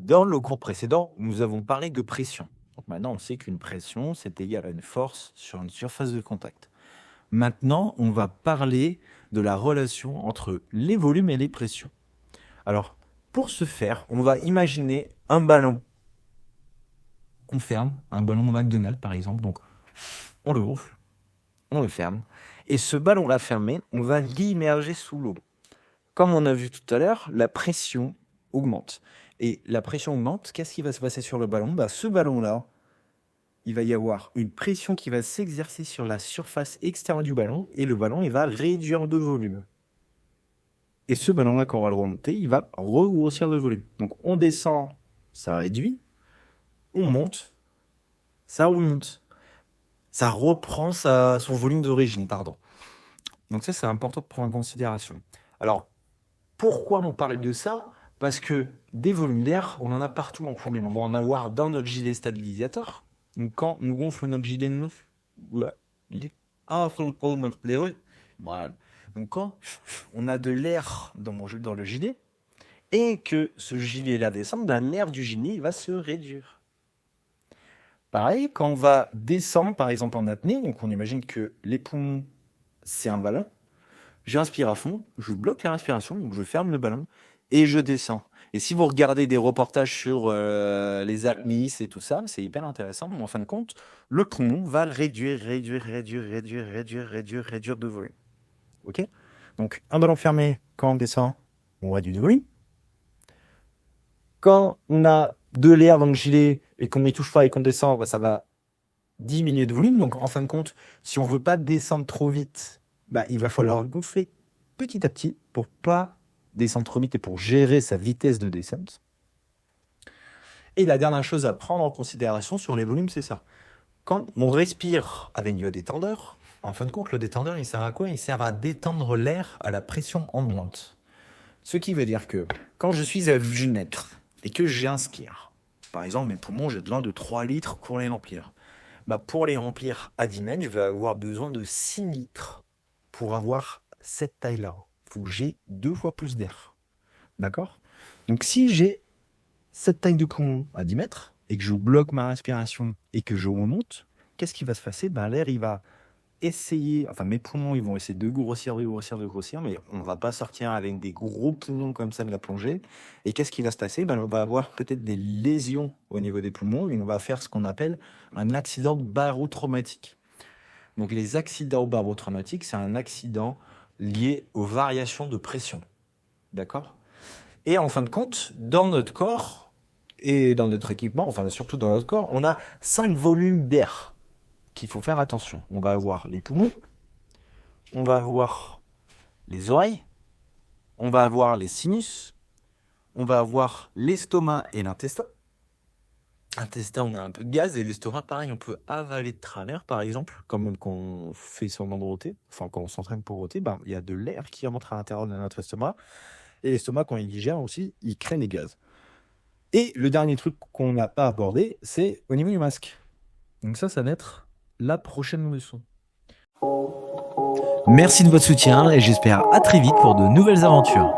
Dans le cours précédent, nous avons parlé de pression. Donc maintenant, on sait qu'une pression, c'est égal à une force sur une surface de contact. Maintenant, on va parler de la relation entre les volumes et les pressions. Alors, pour ce faire, on va imaginer un ballon qu'on ferme, un ballon McDonald's par exemple. Donc, on le ouvre, on le ferme. Et ce ballon-là fermé, on va l'immerger sous l'eau. Comme on a vu tout à l'heure, la pression augmente. Et la pression augmente, qu'est-ce qui va se passer sur le ballon? Ce ballon-là, il va y avoir une pression qui va s'exercer sur la surface extérieure du ballon et le ballon, il va réduire de volume. Et ce ballon-là, quand on va le remonter, il va regrossir de volume. Donc on descend, ça réduit. On monte, ça remonte. Ça reprend son volume d'origine, pardon. Donc ça, c'est important de prendre en considération. Alors, pourquoi on parle de ça? Parce que des volumes d'air, on en a partout en premier. On va en avoir dans notre gilet stabilisateur. Donc quand nous gonflons notre gilet neuf, voilà. Donc quand on a de l'air dans le gilet et que ce gilet-là descend, l'air du gilet il va se réduire. Pareil, quand on va descendre, par exemple en apnée, donc on imagine que les poumons, c'est un ballon. J'inspire à fond, je bloque la respiration, donc je ferme le ballon et je descends. Et si vous regardez des reportages sur les apnées et tout ça, c'est hyper intéressant. Mais en fin de compte, le poumon va réduire de volume. Ok? Donc, un ballon fermé, quand on descend, on réduit de volume. Quand on a de l'air dans le gilet et qu'on n'y touche pas et qu'on descend, ça va diminuer de volume. Donc, en fin de compte, si on veut pas descendre trop vite, il va falloir gonfler petit à petit pour pas descendre trop vite et pour gérer sa vitesse de descente. Et la dernière chose à prendre en considération sur les volumes, c'est ça. Quand on respire avec le détendeur, en fin de compte, le détendeur, il sert à quoi? Il sert à détendre l'air à la pression ambiante. Ce qui veut dire que quand je suis à vue neutre et que j'inspire, par exemple, mes poumons, j'ai besoin de 3 litres pour les remplir. Pour les remplir à 10 mètres, je vais avoir besoin de 6 litres pour avoir cette taille-là. Il faut que j'ai 2 fois plus d'air. D'accord? Donc si j'ai cette taille de poumon à 10 mètres et que je bloque ma respiration et que je remonte, qu'est-ce qui va se passer? L'air, il va essayer, mes poumons, ils vont essayer de grossir, mais on va pas sortir avec des gros poumons comme ça de la plongée. Et qu'est-ce qui va se passer? On va avoir peut-être des lésions au niveau des poumons et on va faire ce qu'on appelle un accident barotraumatique. Donc les accidents barotraumatiques, c'est un accident lié aux variations de pression. D'accord? Et en fin de compte, dans notre corps et dans notre équipement, surtout dans notre corps, on a 5 volumes d'air qu'il faut faire attention. On va avoir les poumons, on va avoir les oreilles, on va avoir les sinus, on va avoir l'estomac et l'intestin. L'intestin, on a un peu de gaz, et l'estomac, pareil, on peut avaler de travers, par exemple, comme quand on fait semblant de rôter, quand on s'entraîne pour rôter, il y a de l'air qui rentre à l'intérieur de notre estomac, et l'estomac, quand il digère aussi, il crée des gaz. Et le dernier truc qu'on n'a pas abordé, c'est au niveau du masque. Donc ça va être la prochaine leçon. Merci de votre soutien et j'espère à très vite pour de nouvelles aventures.